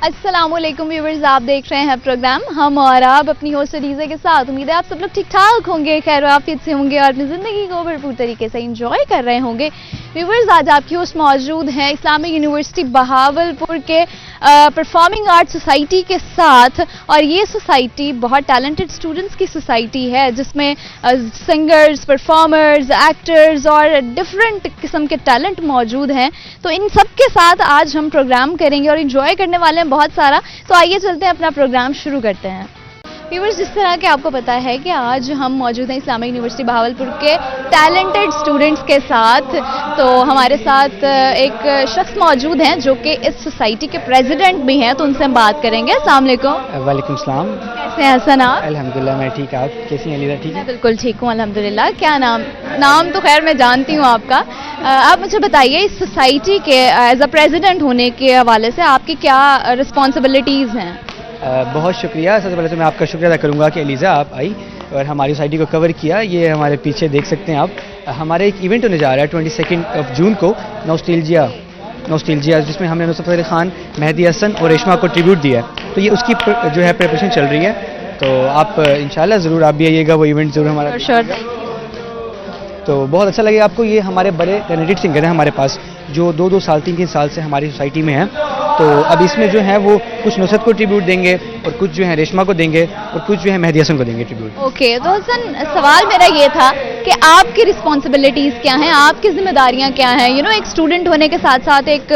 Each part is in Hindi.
अस्सलामुअलैकुम व्यूवर्स, आप देख रहे हैं प्रोग्राम हम और आप अपनी होस्ट अलीज़ा के साथ। उम्मीद है आप सब लोग ठीक ठाक होंगे, खैर आफियत से होंगे और अपनी ज़िंदगी को भरपूर तरीके से एंजॉय कर रहे होंगे। व्यूवर्स, आज आपकी होस्ट मौजूद हैं इस्लामिक यूनिवर्सिटी बहावलपुर के परफॉर्मिंग आर्ट सोसाइटी के साथ, और ये सोसाइटी बहुत टैलेंटेड स्टूडेंट्स की सोसाइटी है जिसमें सिंगर्स, परफॉर्मर्स, एक्टर्स और डिफरेंट किस्म के टैलेंट मौजूद हैं। तो इन सब के साथ आज हम प्रोग्राम करेंगे और इंजॉय करने वाले हैं बहुत सारा। तो आइए चलते हैं, अपना प्रोग्राम शुरू करते हैं। व्यूअर्स, जिस तरह के आपको पता है कि आज हम मौजूद हैं इस्लामिक यूनिवर्सिटी बहावलपुर के टैलेंटेड स्टूडेंट्स के साथ, तो हमारे साथ एक शख्स मौजूद हैं जो कि इस सोसाइटी के प्रेसिडेंट भी हैं, तो उनसे हम बात करेंगे। अस्सलाम वालेकुम। वालेकुम सलाम। कैसे हैं हसन आप? अल्हम्दुलिल्लाह मैं ठीक। आप कैसी हैं अलीज़ा? ठीक है, मैं बिल्कुल ठीक हूँ अल्हम्दुलिल्लाह। क्या नाम तो खैर मैं जानती हूँ आपका। आप मुझे बताइए, इस सोसाइटी के एज अ प्रेसिडेंट होने के हवाले से आपकी क्या रिस्पॉन्सिबिलिटीज़ हैं? बहुत शुक्रिया। सबसे पहले तो मैं आपका शुक्रिया अदा करूँगा कि अलीज़ा आप आई और हमारी सोसाइटी को कवर किया। ये हमारे पीछे देख सकते हैं आप, हमारा एक इवेंट होने जा रहा है 22 जून को, नॉस्टैल्जिया, जिसमें हमने नुसरत फतेह अली खान, मेहदी हसन और रेशमा को ट्रिब्यूट दिया है। तो ये उसकी जो है प्रिपरेशन चल रही है, तो आप इंशाल्लाह ज़रूर आप भी आइएगा, वो इवेंट ज़रूर हमारा। श्योर। तो बहुत अच्छा लगेगा आपको। ये हमारे बड़े टैलेंटेड सिंगर हैं हमारे पास, जो 2-2 साल 3-3 साल से हमारी सोसाइटी में हैं। तो अब इसमें जो है वो कुछ नुसरत को ट्रिब्यूट देंगे और कुछ जो है रेशमा को देंगे और कुछ जो है मेहदी हसन को देंगे ट्रिब्यूट। ओके, तो हसन, सवाल मेरा ये था कि आपकी रिस्पॉन्सिबिलिटीज़ क्या हैं, आपकी जिम्मेदारियां क्या हैं? एक स्टूडेंट होने के साथ साथ एक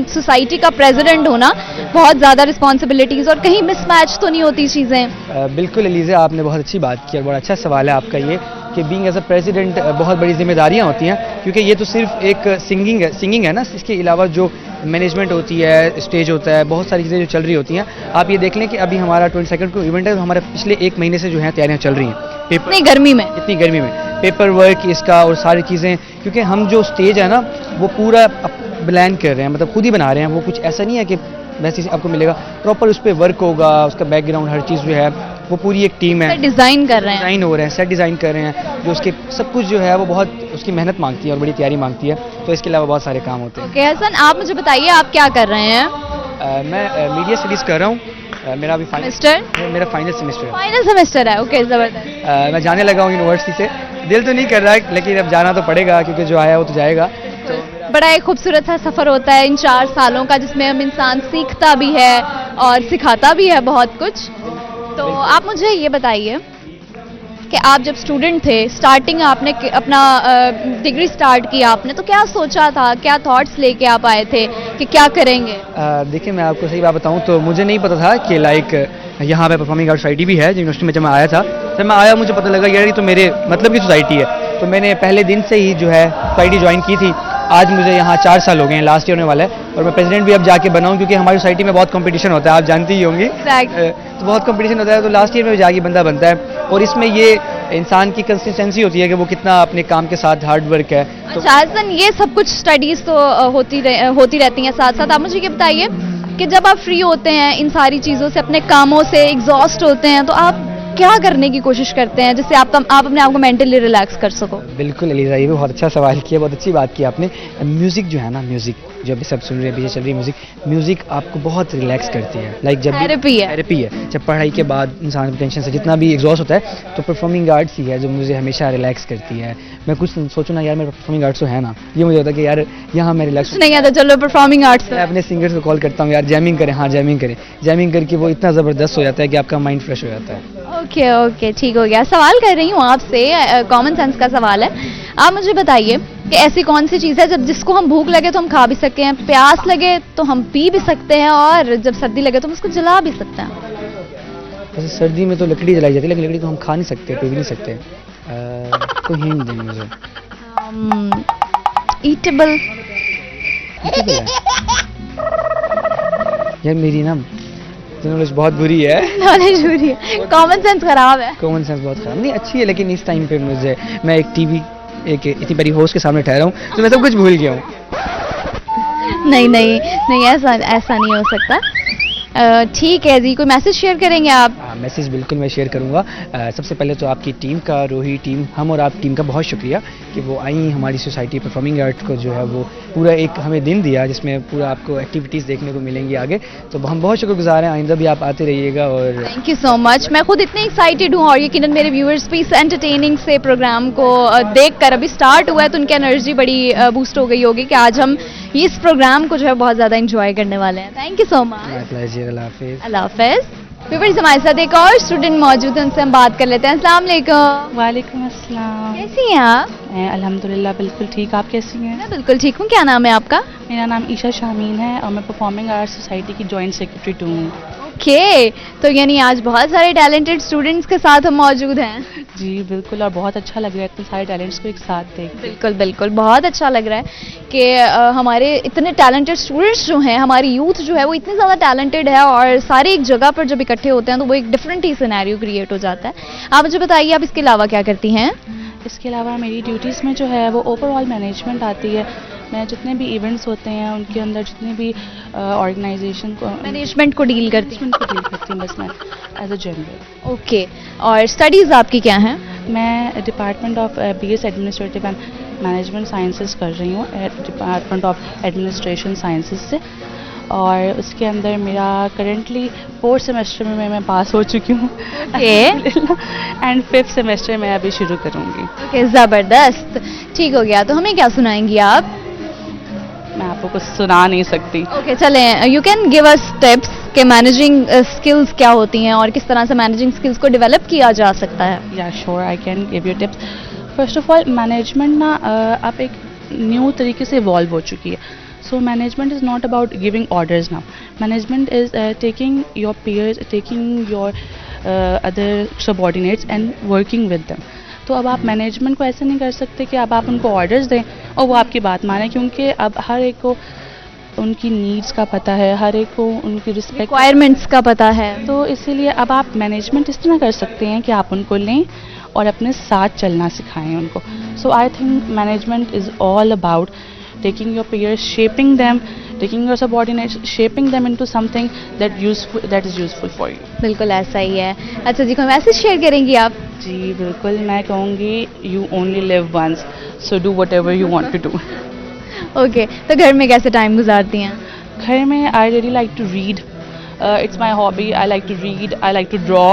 सोसाइटी का प्रेसिडेंट होना, बहुत ज़्यादा रिस्पॉन्सिबिलिटीज़, और कहीं मिसमैच तो नहीं होती चीज़ें? बिल्कुल अलीज़ा, आपने बहुत अच्छी बात की और बड़ा अच्छा सवाल है आपका ये कि बीइंग एज अ प्रेसिडेंट बहुत बड़ी जिम्मेदारियां होती हैं, क्योंकि ये तो सिर्फ एक सिंगिंग है ना, इसके अलावा जो मैनेजमेंट होती है, स्टेज होता है, बहुत सारी चीज़ें जो चल रही होती हैं। आप ये देख लें कि अभी हमारा 22 को इवेंट है, तो हमारे पिछले 1 महीने से जो है तैयारियां चल रही हैं। इतनी गर्मी में पेपर वर्क इसका और सारी चीज़ें, क्योंकि हम जो स्टेज है ना वो पूरा प्लान कर रहे हैं, मतलब खुद ही बना रहे हैं। वो कुछ ऐसा नहीं है कि वैसे आपको मिलेगा, प्रॉपर उस पर वर्क होगा, उसका बैकग्राउंड हर चीज़ जो है वो पूरी एक टीम है, डिज़ाइन कर रहे हैं, डिज़ाइन हो रहे हैं, सेट डिज़ाइन कर रहे हैं, जो उसके सब कुछ जो है वो बहुत उसकी मेहनत मांगती है और बड़ी तैयारी मांगती है। तो इसके अलावा बहुत सारे काम होते हैं। ओके हसन, आप मुझे बताइए आप क्या कर रहे हैं? मैं मीडिया स्टडीज़ कर रहा हूँ। मेरा अभी मेरा फाइनल सेमेस्टर है। ओके, ज़बरदस्त। मैं जाने लगा हूँ यूनिवर्सिटी से। दिल तो नहीं कर रहा है, लेकिन अब जाना तो पड़ेगा, क्योंकि जो आया वो तो जाएगा। तो बड़ा एक खूबसूरत सा सफ़र होता है इन 4 सालों का, जिसमें हम इंसान सीखता भी है और सिखाता भी है बहुत कुछ। तो आप मुझे ये बताइए कि आप जब स्टूडेंट थे, स्टार्टिंग आपने अपना डिग्री स्टार्ट की आपने, तो क्या सोचा था, क्या थॉट्स लेके आप आए थे कि क्या करेंगे? देखिए, मैं आपको सही बात बताऊं तो मुझे नहीं पता था कि यहाँ पे परफॉर्मिंग आर्ट सोसाइटी भी है। यूनिवर्सिटी में जब मैं आया था, जब मैं आया मुझे पता लगा यार ये तो मेरे मतलब की सोसाइटी है। तो मैंने पहले दिन से ही जो है सोसाइटी ज्वाइन की थी। आज मुझे यहाँ 4 साल हो गए हैं, लास्ट ईयर होने वाला है, और मैं प्रेसिडेंट भी अब जाके बनाऊँ, क्योंकि हमारी सोसाइटी में बहुत कंपटीशन होता है, आप जानती ही होंगी। तो बहुत कंपटीशन होता है, तो लास्ट ईयर में जाके बंदा बनता है, और इसमें ये इंसान की कंसिस्टेंसी होती है कि वो कितना अपने काम के साथ हार्ड वर्क है। तो अच्छा हसन, ये सब कुछ स्टडीज़ तो होती रहती हैं साथ साथ। आप मुझे ये बताइए कि जब आप फ्री होते हैं इन सारी चीज़ों से, अपने कामों से एग्जॉस्ट होते हैं, तो आप क्या करने की कोशिश करते हैं जिससे आप अपने आप को मेंटली रिलैक्स कर सको? बिल्कुल अलीज़ा, ये भी बहुत अच्छा सवाल किया, बहुत अच्छी बात की आपने। म्यूज़िक जो है ना, म्यूज़िक जो अभी सब सुन रहे हैं, पीछे चल रही है म्यूज़िक आपको बहुत रिलैक्स करती है। लाइक जब थेरेपी है, जब पढ़ाई के बाद इंसान की टेंशन से जितना भी एग्जॉस्ट होता है, तो परफॉर्मिंग आर्ट्स ही है जो मुझे हमेशा रिलैक्स करती है। मैं कुछ सोचूं ना यार, मेरा परफॉर्मिंग आर्ट्स तो है ना, ये मुझे होता है कि यार यहाँ मैं रिलैक्स नहीं आता। चलो परफॉर्मिंग आर्ट्स, मैं अपने सिंगर्स को कॉल करता हूँ, यार जैमिंग करें, हाँ जैमिंग करें। जैमिंग करके वो इतना ज़बरदस्त हो जाता है कि आपका माइंड फ्रेश हो जाता है। ओके, ठीक हो गया। सवाल कर रही हूँ आपसे, कॉमन सेंस का सवाल है। आप मुझे बताइए कि ऐसी कौन सी चीज़ है जब जिसको हम भूख लगे तो हम खा भी सकते हैं, प्यास लगे तो हम पी भी सकते हैं, और जब सर्दी लगे तो हम उसको जला भी सकते हैं? जैसे सर्दी में तो लकड़ी जलाई जाती है, लेकिन लकड़ी को हम खा नहीं सकते, पी भी नहीं सकते। कोई हिंट दें मुझे। ईटेबल यार मेरी ना नॉलेज बहुत बुरी है। कॉमन सेंस खराब है। कॉमन सेंस बहुत खराब नहीं, अच्छी है, लेकिन इस टाइम पे मैं एक इतनी बड़ी होस्ट के सामने ठहरा हूँ, तो मैं सब कुछ भूल गया हूँ। नहीं, ऐसा नहीं हो सकता। ठीक है जी, कोई मैसेज शेयर करेंगे आप? मैसेज बिल्कुल मैं शेयर करूँगा। सबसे पहले तो आपकी टीम का, रोही टीम, हम और आप टीम का बहुत शुक्रिया कि वो आई हमारी सोसाइटी परफॉर्मिंग आर्ट को जो है वो पूरा एक हमें दिन दिया जिसमें पूरा आपको एक्टिविटीज़ देखने को मिलेंगी आगे। तो हम बहुत शुक्रगुजार हैं, आइंदा भी आप आते रहिएगा। और थैंक यू सो मच। मैं खुद इतनी एक्साइटेड हूँ और यकीनन मेरे व्यूअर्स भी इस एंटरटेनिंग से प्रोग्राम को देखकर, अभी स्टार्ट हुआ है तो उनकी एनर्जी बड़ी बूस्ट हो गई होगी कि आज हम इस प्रोग्राम को जो है बहुत ज़्यादा एंजॉय करने वाले हैं। Thank you so much. My pleasure. अल्लाह हाफिज़। अल्लाह हाफिज़। व्यूअर्स, हमारे साथ एक और स्टूडेंट मौजूद है, उनसे हम बात कर लेते हैं। अस्सलाम वालेकुम। वालेकुम अस्सलाम। कैसी हैं आप? मैं अल्हम्दुलिल्लाह बिल्कुल ठीक। आप कैसी हैं? मैं बिल्कुल ठीक हूँ। क्या नाम है आपका? मेरा नाम ईशा शामीन है और मैं परफॉर्मिंग आर्ट्स सोसाइटी की जॉइंट सेक्रेटरी टू हूँ। ओके, तो यानी आज बहुत सारे टैलेंटेड स्टूडेंट्स के साथ हम मौजूद हैं। जी बिल्कुल, और बहुत अच्छा लग रहा है इतने सारे टैलेंट्स को एक साथ देख के। बिल्कुल बिल्कुल, बहुत अच्छा लग रहा है कि हमारे इतने टैलेंटेड स्टूडेंट्स जो हैं, हमारी यूथ जो है वो इतनी ज़्यादा टैलेंटेड है और सारे एक जगह पर जब इकट्ठे होते हैं तो वो एक डिफरेंट ही सिनेरियो क्रिएट हो जाता है। आप मुझे बताइए, आप इसके अलावा क्या करती हैं? इसके अलावा मेरी ड्यूटीज़ में जो है वो ओवरऑल मैनेजमेंट आती है। मैं जितने भी इवेंट्स होते हैं उनके अंदर जितने भी ऑर्गेनाइजेशन को मैनेजमेंट को डील करती हैं। को डील करती हूँ बस मैं एज अ जनरल। ओके, और स्टडीज़ आपकी क्या हैं? मैं department of BS administrative and management sciences कर रही हूँ डिपार्टमेंट ऑफ एडमिनिस्ट्रेशन साइंसेस से, और उसके अंदर मेरा करंटली 4th सेमेस्टर में मैं पास हो चुकी हूँ एंड 5th सेमेस्टर में अभी शुरू करूँगी। ओके, ज़बरदस्त। ठीक हो गया, तो हमें क्या सुनाएंगी आप? मैं आपको कुछ सुना नहीं सकती। ओके, चलें, you can give us tips कि मैनेजिंग स्किल्स क्या होती हैं और किस तरह से मैनेजिंग स्किल्स को डेवलप किया जा सकता है। या sure, I can give you tips. First of all, management ना अब एक न्यू तरीके से इवॉल्व हो चुकी है। So management is not about giving orders now. Management is taking your peers, taking your other subordinates and working with them. तो अब आप मैनेजमेंट को ऐसे नहीं कर सकते कि अब आप उनको ऑर्डर्स दें और वो आपकी बात माने, क्योंकि अब हर एक को उनकी नीड्स का पता है, हर एक को उनकी रिस्पेक्ट रिक्वायरमेंट्स का पता है। तो इसीलिए अब आप मैनेजमेंट इस तरह कर सकते हैं कि आप उनको लें और अपने साथ चलना सिखाएं उनको। So I think management is all about taking your peers, shaping them, taking your subordinates, shaping them into something that is useful for you. बिल्कुल ऐसा ही है। अच्छा जी, कोई मैसेज शेयर करेंगी आप? जी बिल्कुल, मैं कहूँगी you only live once, so do whatever you want to do. Okay, तो घर में कैसे टाइम गुजारती हैं? घर में I really like to read. It's my hobby. I like to read. I like to draw.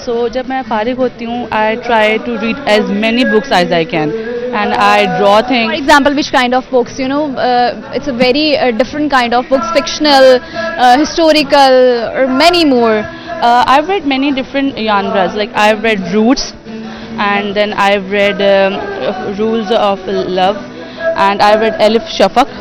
So जब मैं फारिग होती हूँ, I try to read as many books as I can, and I draw things. For example, which kind of books? You know, it's a very different kind of books, fictional, historical, or many more. I've read many different genres. Like I've read Roots, and then I've read Rules of Love, and I've read Elif Shafak.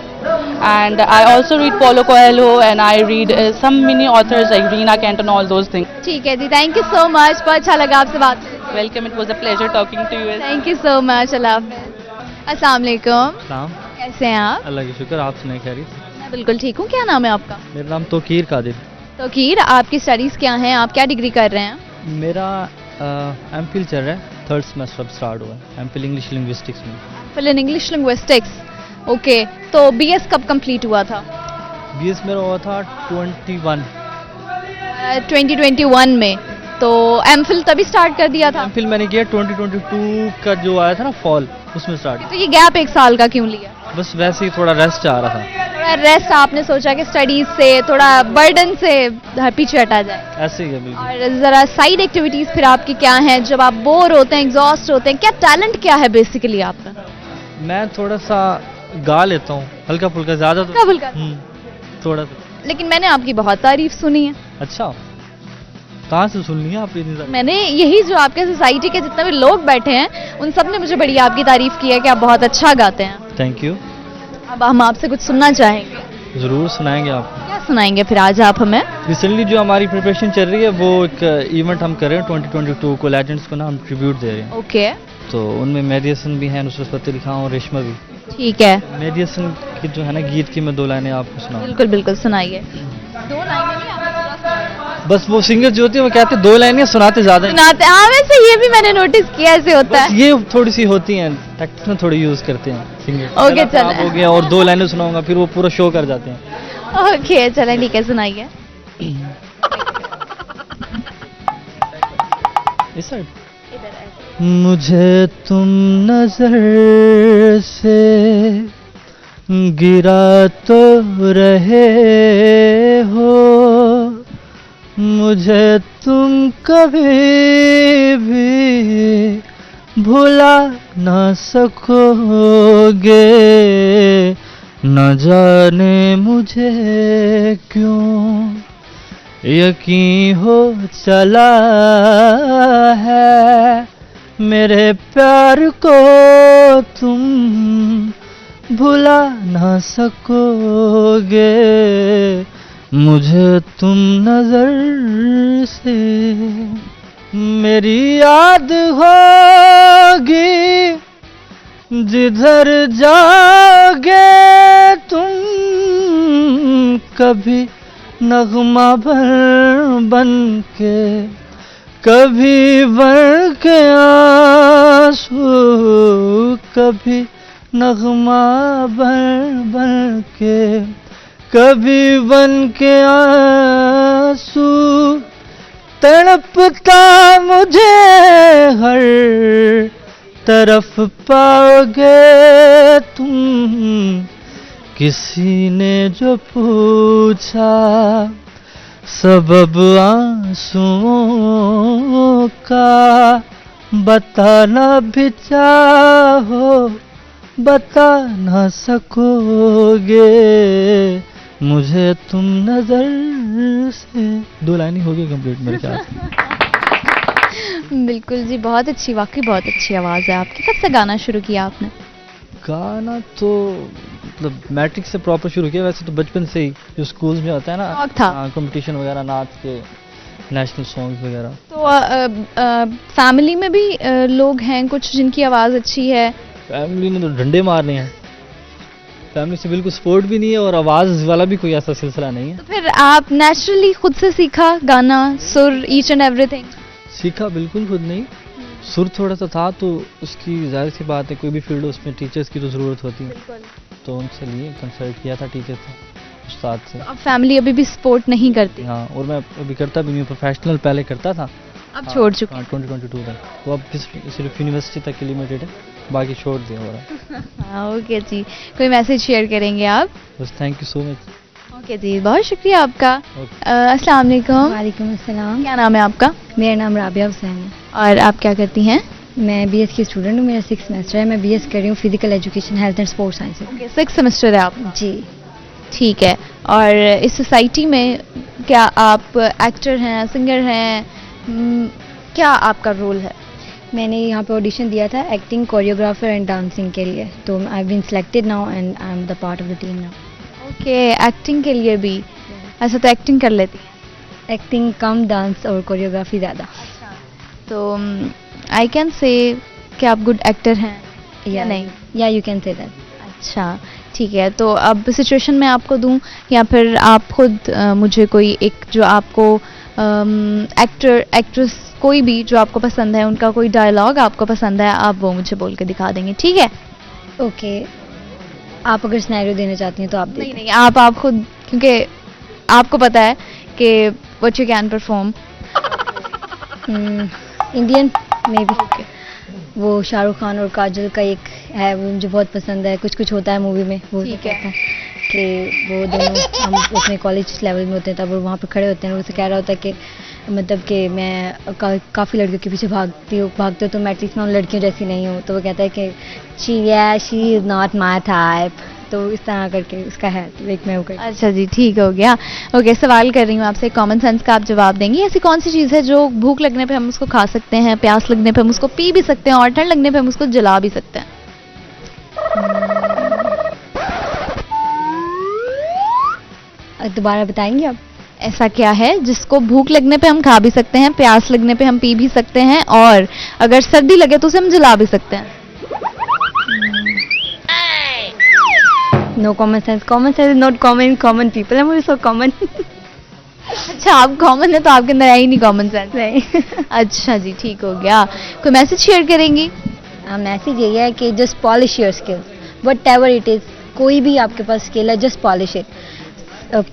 And I also read Paulo Coelho, and I read some mini authors like Rina Kent and all those things. ठीक है जी, थैंक यू सो मच। बहुत अच्छा लगा आपसे बात करके। Welcome, it was a pleasure talking to you. Thank you so much. अल्लाह हाफ़िज़। अस्सलाम वालेकुम। सलाम। कैसे हैं आप? अल्लाह की शुक्र, आप सुनाए खैरियत? मैं बिल्कुल ठीक हूँ। क्या नाम है आपका? मेरा नाम तोकीर कादिर। तोकीर, आपकी स्टडीज़ क्या हैं? आप क्या डिग्री कर रहे हैं? मेरा MPhil चल रहा है, 3rd सेमेस्टर अब स्टार्ट हुआ है, MPhil इंग्लिश लिंग्विस्टिक्स में। Phil in English linguistics. Okay, तो BS कब कंप्लीट हुआ था? BS मेरा हुआ था 2021 में। तो MPhil तभी स्टार्ट कर दिया था? MPhil मैंने किया 2022 का जो आया था ना फॉल, उसमें स्टार्ट। तो ये गैप 1 साल का क्यों लिया? बस वैसे ही थोड़ा रेस्ट चाह रहा था। थोड़ा रेस्ट, आपने सोचा कि स्टडीज से थोड़ा बर्डन से पीछे हटा जाए। ऐसे ही है बिल्कुल। और ज़रा साइड एक्टिविटीज़ फिर आपकी क्या हैं जब आप बोर होते हैं, एग्जॉस्ट होते हैं? क्या टैलेंट क्या है बेसिकली आपका? मैं थोड़ा सा गा लेता हूँ, हल्का फुल्का, ज़्यादा तो हल्का फुल्का। थोड़ा सा। लेकिन मैंने आपकी बहुत तारीफ सुनी है। अच्छा, कहाँ से सुन लिया आपने इतनी सारी? मैंने यही, जो आपके सोसाइटी के जितने भी लोग बैठे हैं उन सब ने मुझे बड़ी आपकी तारीफ की है कि आप बहुत अच्छा गाते हैं। Thank you. अब हम आपसे कुछ सुनना चाहेंगे। ज़रूर सुनाएंगे आपको। क्या सुनाएंगे फिर आज आप हमें? रिसेंटली जो हमारी प्रिपरेशन चल रही है वो एक इवेंट हम कर रहे हैं 2022 को, लेजेंड्स को ना हम ट्रिब्यूट दे रहे हैं। ओके, तो उनमें मेहदी हसन भी हैं, नुसरत फतेह अली खान और रेशमा भी। ठीक है, मेहदी हसन की जो है ना गीत की मैं 2 लाइनें आपको सुनाऊं। बिल्कुल बिल्कुल सुनाइए। 2 लाइनें नहीं, आप पूरा सुनाइए। बस वो सिंगर जो होती है वो कहते हैं 2 लाइनें, सुनाते ज़्यादा हैं। सुनाते, हाँ वैसे ये भी मैंने नोटिस किया, ऐसे होता बस है। ये थोड़ी सी होती हैं, टैक्टिक्स में थोड़ी यूज़ करते हैं सिंगर। ओके, पहला चलें। हो गया और 2 लाइनें सुनाऊंगा, फिर वो पूरा शो कर जाते हैं। ओके, चलें, ठीक है, सुनाइए। इस साइड मुझे तुम नजर से गिरा तो रहे हो, मुझे तुम कभी भी भुला ना सकोगे, न जाने मुझे क्यों यकीन हो चला है, मेरे प्यार को तुम भुला ना सकोगे, मुझे तुम नजर से। मेरी याद होगी जिधर जाओगे तुम, कभी नगमा बन के, कभी बन के आंसू, कभी नगमा बन के, कभी बन के आंसू, तड़पता मुझे हर तरफ पाओगे तुम, किसी ने जो पूछा सबब आंसुओं का, बताना भी चाहो बता ना सकोगे, मुझे तुम नजर से। 2 लाइन ही हो गई कंप्लीट मेरे ख्याल से। बिल्कुल जी, बहुत अच्छी, वाकई बहुत अच्छी आवाज़ है आपकी। कब से गाना शुरू किया आपने? गाना तो मतलब मैट्रिक से प्रॉपर शुरू किया, वैसे तो बचपन से ही जो स्कूल्स में होता है ना, शौक था। कंपटीशन वगैरह, नाच के नेशनल सॉन्ग्स वगैरह। तो फैमिली में भी लोग हैं कुछ जिनकी आवाज़ अच्छी है? फैमिली ने तो डंडे मारने हैं, फैमिली से बिल्कुल सपोर्ट भी नहीं है और आवाज़ वाला भी कोई ऐसा सिलसिला नहीं है। तो फिर आप नेचुरली खुद से सीखा गाना, सुर, ईच एंड एवरीथिंग? सीखा बिल्कुल खुद नहीं, सुर थोड़ा सा था तो उसकी जाहिर सी बात है, कोई भी फील्ड उसमें टीचर्स की तो ज़रूरत होती है, तो उनसे लिए कंसल्ट किया था टीचर से, उस्ताद से। अब फैमिली अभी भी सपोर्ट नहीं करती? हाँ, और मैं अभी करता भी नहीं, प्रोफेशनल पहले करता था, अब छोड़ चुके? 2022 तक, तो अब सिर्फ यूनिवर्सिटी तक के लिमिटेड है, बाकी छोड़ दिया हो रहा है। हाँ, ओके जी। कोई मैसेज शेयर करेंगे आप? बस thank you so much. Okay जी, बहुत शुक्रिया आपका। ओके। अस्सलाम वालेकुम। वालेकुम अस्सलाम। क्या नाम है आपका? मेरा नाम राबिया हुसैन है। और आप क्या करती हैं? मैं बीएस की स्टूडेंट हूँ, मेरा 6th सेमेस्टर है। मैं बीएस कर रही हूँ physical education, health and sports science से। ओके, 6th सेमेस्टर है आप? जी। ठीक है। और इस सोसाइटी में क्या आप एक्टर हैं, सिंगर हैं? क्या आपका रोल है? मैंने यहाँ पे ऑडिशन दिया था एक्टिंग, कोरियोग्राफर एंड डांसिंग के लिए, तो I have been selected now and I am the part of the team now. Okay, acting के लिए भी? ऐसा तो एक्टिंग कर लेती है? एक्टिंग कम, डांस और कोरियोग्राफी ज़्यादा। तो आई कैन से कि आप गुड एक्टर हैं या नहीं? या यू कैन से दैट। अच्छा, ठीक है। तो अब सिचुएशन मैं आपको दूं या फिर आप खुद मुझे कोई एक जो आपको एक्टर, एक्ट्रेस, कोई भी जो आपको पसंद है, उनका कोई डायलॉग आपको पसंद है, आप वो मुझे बोल के दिखा देंगे, ठीक है? ओके, आप अगर सिनेरियो देना चाहती हैं तो आप नहीं नहीं, आप खुद, क्योंकि आपको पता है कि what you can perform. Indian may be. वो शाहरुख खान और काजल का एक है, वो मुझे बहुत पसंद है, कुछ कुछ होता है मूवी में, वो ठीक है। कहता है कि वो दोनों हम अपने कॉलेज लेवल में होते हैं, तब वो वहाँ पे खड़े होते हैं, वो उसे कह रहा होता है कि मतलब कि मैं काफ़ी लड़कियों के पीछे भागते हो तो मैं एटलीस्ट मैं उन लड़कियों जैसी नहीं हूँ, तो वो कहता है कि she is not my type, तो इस तरह करके उसका है, तो एक मैं वो कर। अच्छा जी, ठीक हो गया। ओके, सवाल कर रही हूँ आपसे, कॉमन सेंस का आप जवाब देंगी। ऐसी कौन सी चीज़ है जो भूख लगने पे हम उसको खा सकते हैं, प्यास लगने पे हम उसको पी भी सकते हैं और ठंड लगने पे हम उसको जला भी सकते हैं? दोबारा बताएंगे आप? ऐसा क्या है जिसको भूख लगने पे हम खा भी सकते हैं, प्यास लगने पे हम पी भी सकते हैं और अगर सर्दी लगे तो उसे हम जला भी सकते हैं? No common sense is not common, common people है, मुझे सो कॉमन। अच्छा, आप कॉमन है तो आपके अंदर है ही नहीं कॉमन सेंस? नहीं। अच्छा जी, ठीक हो गया। कोई मैसेज शेयर करेंगी? मैसेज यही है कि just polish your skills, what ever it is, कोई भी आपके पास स्किल है, जस्ट पॉलिश इट।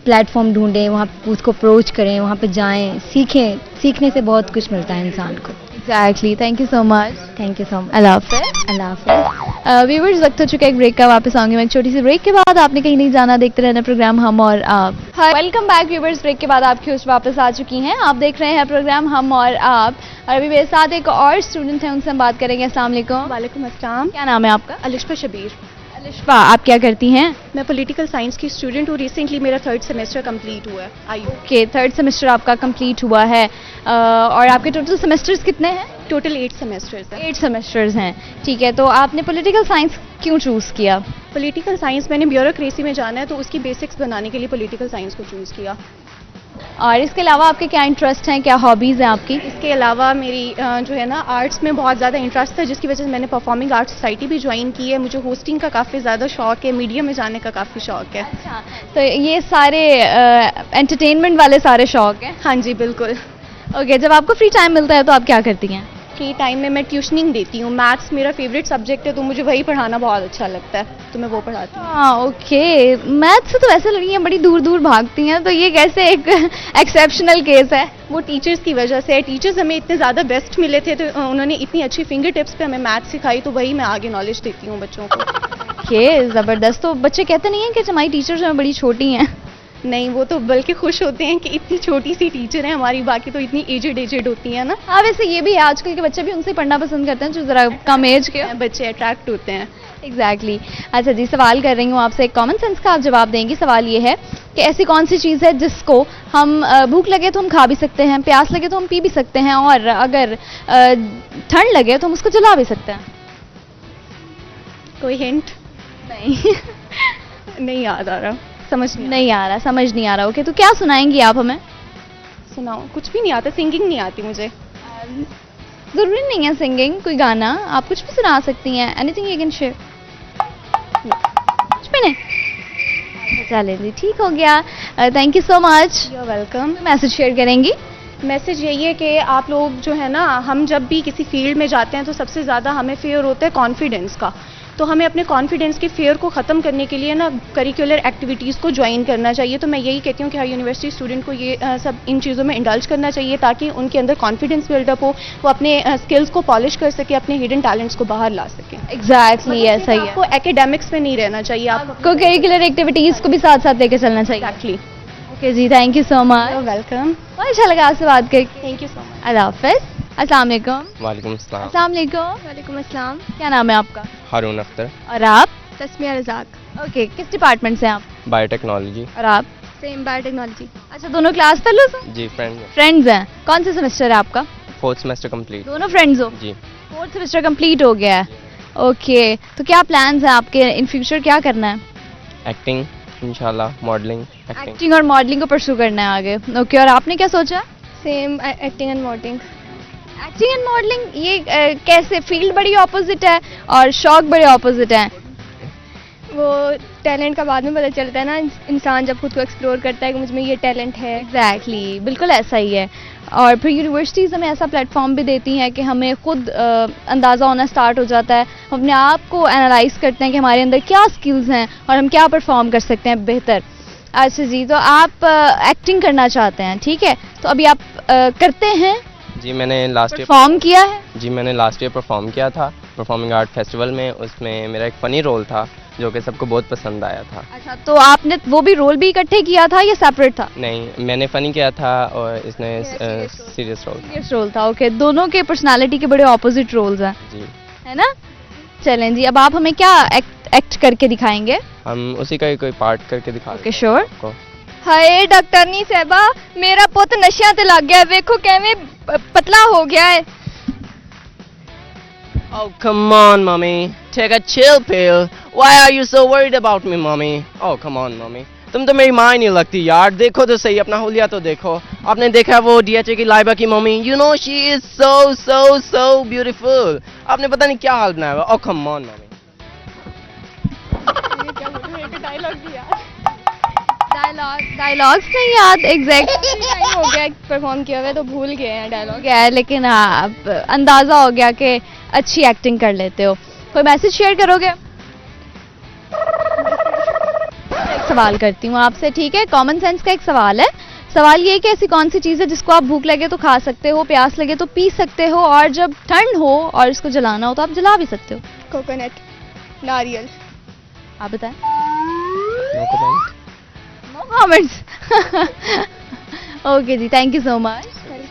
प्लेटफॉर्म ढूंढें, वहाँ उसको अप्रोच करें, वहाँ पे जाएं, सीखें, सीखने से बहुत कुछ मिलता है इंसान को। Exactly, thank you so much. Thank you so much. अल्लाह हाफिज़। अल्लाह हाफिज़। व्यूवर्स, वक्त हो चुका है एक ब्रेक का, वापस आऊंगी मैं एक छोटी सी ब्रेक के बाद। आपने कहीं नहीं जाना, देखते रहना प्रोग्राम हम और आप। वेलकम बैक व्यूवर्स, ब्रेक के बाद आपकी होस्ट वापस आ चुकी हैं। आप देख रहे हैं प्रोग्राम हम और आप, और अभी मेरे साथ एक और स्टूडेंट हैं, उनसे हम बात करेंगे। अस्सलाम वालेकुम। वालेकुम अस्सलाम। क्या नाम है आपका? अलिश्फा शबीर। अलिश्फा, आप क्या करती हैं? मैं पॉलिटिकल साइंस की स्टूडेंट हूँ। रिसेंटली मेरा 3rd सेमेस्टर कंप्लीट हुआ है। आयु ओके, 3rd सेमेस्टर आपका कंप्लीट हुआ है। और आपके टोटल सेमेस्टर्स कितने हैं? टोटल 8 सेमेस्टर्स है। 8 सेमेस्टर्स हैं, ठीक है। तो आपने पॉलिटिकल साइंस क्यों चूज़ किया? पॉलिटिकल साइंस मैंने ब्यूरोक्रेसी में जाना है, तो उसकी बेसिक्स बनाने के लिए पॉलिटिकल साइंस को चूज़ किया। और इसके अलावा आपके क्या इंटरेस्ट हैं, क्या हॉबीज़ हैं आपकी? इसके अलावा मेरी जो है ना आर्ट्स में बहुत ज़्यादा इंटरेस्ट था, जिसकी वजह से मैंने परफॉर्मिंग आर्ट्स सोसाइटी भी ज्वाइन की है। मुझे होस्टिंग का काफ़ी ज़्यादा शौक है, मीडिया में जाने का काफ़ी शौक है। अच्छा, तो ये सारे एंटरटेनमेंट वाले सारे शौक हैं। हाँ जी बिल्कुल। ओके, जब आपको फ्री टाइम मिलता है तो आप क्या करती हैं? फ्री टाइम में मैं ट्यूशनिंग देती हूँ। मैथ्स मेरा फेवरेट सब्जेक्ट है, तो मुझे वही पढ़ाना बहुत अच्छा लगता है, तो मैं वो पढ़ाती हूँ। हाँ, ओके। मैथ से तो वैसे लड़कियाँ बड़ी दूर दूर भागती हैं, तो ये कैसे एक एक्सेप्शनल केस है? वो टीचर्स की वजह से है। टीचर्स हमें इतने ज़्यादा बेस्ट मिले थे, तो उन्होंने इतनी अच्छी फिंगर टिप्स पे हमें मैथ सिखाई, तो वही मैं आगे नॉलेज देती हूँ बच्चों को। ओके, ज़बरदस्त। तो बच्चे कहते नहीं हैं कि हमारी टीचर्स हमें बड़ी छोटी हैं? नहीं, वो तो बल्कि खुश होते हैं कि इतनी छोटी सी टीचर है हमारी, बाकी तो इतनी एजेड होती है ना। हाँ, वैसे ये भी है, आजकल के बच्चे भी उनसे पढ़ना पसंद करते हैं जो ज़रा कम एज के। बच्चे अट्रैक्ट होते हैं। एग्जैक्टली। अच्छा जी, सवाल कर रही हूँ आपसे, एक कॉमन सेंस का आप जवाब देंगी। सवाल ये है कि ऐसी कौन सी चीज़ है जिसको हम भूख लगे तो हम खा भी सकते हैं, प्यास लगे तो हम पी भी सकते हैं, और अगर ठंड लगे तो हम उसको जला भी सकते हैं? कोई हिंट? नहीं। नहीं याद आ रहा, समझ नहीं आ रहा, समझ नहीं आ रहा। ओके, तो क्या सुनाएंगी आप हमें? सुनाओ। कुछ भी नहीं आता, सिंगिंग नहीं आती मुझे। ज़रूरी नहीं है सिंगिंग, कोई गाना आप कुछ भी सुना सकती हैं। Anything you can share. कुछ भी नहीं? चलें जी, ठीक हो गया। Thank you so much. You are welcome. Message share करेंगी? मैसेज यही है कि आप लोग जो है ना, हम जब भी किसी फील्ड में जाते हैं तो सबसे ज़्यादा हमें फेयर होता है कॉन्फिडेंस का। तो हमें अपने कॉन्फिडेंस के फेयर को ख़त्म करने के लिए ना करिकुलर एक्टिविटीज़ को ज्वाइन करना चाहिए। तो मैं यही कहती हूँ कि हर यूनिवर्सिटी स्टूडेंट को ये सब इन चीज़ों में इंडल्ज करना चाहिए, ताकि उनके अंदर कॉन्फिडेंस बिल्डअप हो, वो अपने स्किल्स को पॉलिश कर सके, अपने हिडन टैलेंट्स को बाहर ला सके। एग्जैक्टली, ऐसा ही है। आपको एकेडमिक्स में नहीं रहना चाहिए, आपको करिकुलर एक्टिविटीज़ को भी साथ साथ लेके चलना चाहिए। एक्जैक्टली। ओके जी, thank you so much. Welcome. बहुत अच्छा लगा आपसे बात करके। Thank you so much. अल्लाह हाफिज़। अस्सलाम वालेकुम। वालेकुम अस्सलाम। अस्सलाम वालेकुम। वालेकुम अस्सलाम। क्या नाम है आपका? हारून अख्तर। और आप? तस्मिया रज़ाक। ओके, किस डिपार्टमेंट से हैं आप? बायोटेक्नोलॉजी। और आप? Same biotechnology. अच्छा, दोनों क्लास फेलोज हैं? जी फ्रेंड। फ्रेंड्स हैं। कौन सा सेमेस्टर है आपका? 4th semester complete. दोनों फ्रेंड्स हो? जी। 4th सेमेस्टर कंप्लीट हो गया है। ओके, तो क्या प्लान्स हैं आपके इन फ्यूचर, क्या करना है? एक्टिंग इंशाल्लाह, मॉडलिंग, एक्टिंग। एक्टिंग और मॉडलिंग को परस्यू करना है आगे। ओके, और आपने क्या सोचा? Same acting and modelling. Acting and modelling, ये कैसे? फील्ड बड़ी ऑपोजिट है और शौक बड़े ऑपोजिट हैं। वो टैलेंट का बाद में पता चलता है ना, इंसान जब खुद को एक्सप्लोर करता है कि मुझ में ये टैलेंट है। एग्जैक्टली, बिल्कुल ऐसा ही है। और फिर यूनिवर्सिटीज़ हमें ऐसा प्लेटफॉर्म भी देती हैं कि हमें खुद अंदाज़ा होना स्टार्ट हो जाता है, हम अपने आप को एनालाइज करते हैं कि हमारे अंदर क्या स्किल्स हैं और हम क्या परफॉर्म कर सकते हैं बेहतर। अच्छा जी, तो आप एक्टिंग करना चाहते हैं, ठीक है, तो अभी आप करते हैं? जी मैंने लास्ट ईयर परफॉर्म किया है? जी मैंने लास्ट ईयर परफॉर्म किया था परफॉर्मिंग आर्ट फेस्टिवल में। उसमें मेरा एक फ़नी रोल था जो कि सबको बहुत पसंद आया था। अच्छा, तो आपने वो भी रोल भी इकट्ठे किया था या सेपरेट था? नहीं, मैंने फ़नी किया था और इसने सीरियस रोल था। सीरियस रोल था। ओके, दोनों के पर्सनालिटी के बड़े ऑपोजिट रोल्स हैं, जी है ना? चलें जी, अब आप हमें क्या एक्ट करके दिखाएंगे? हम उसी का ही कोई पार्ट करके दिखा ओके, श्योर। आपको। हाय डॉक्टरनी साहबा, मेरा पुत नशियां ते लग गया, वेखो किवें पतला हो गया है। Oh come on mommy, take a chill pill. Why are you so worried about me mommy? Oh come on mommy, तुम तो मेरी माँ ही नहीं लगती यार। देखो तो सही, अपना हुलिया तो देखो। आपने देखा वो डीएचए की लाइबा की mummy, you know she is so beautiful. आपने पता नहीं क्या हाल बनाया हुआ। Oh come on mommy। Dialogues नहीं याद एग्जैक्ट टाइम हो गया परफॉर्म किया हुआ, तो भूल गए हैं डायलॉग। गया है, लेकिन हाँ अब अंदाजा हो गया कि अच्छी एक्टिंग कर लेते हो। कोई मैसेज शेयर करोगे? एक सवाल करती हूँ आपसे, ठीक है? कॉमन सेंस का एक सवाल है। सवाल ये है कि ऐसी कौन सी चीज़ है जिसको आप भूख लगे तो खा सकते हो, प्यास लगे तो पी सकते हो, और जब ठंड हो और इसको जलाना हो तो आप जला भी सकते हो? कोकोनट, नारियल। आप बताएं। No comment. No comments. Okay जी, थैंक यू सो मच,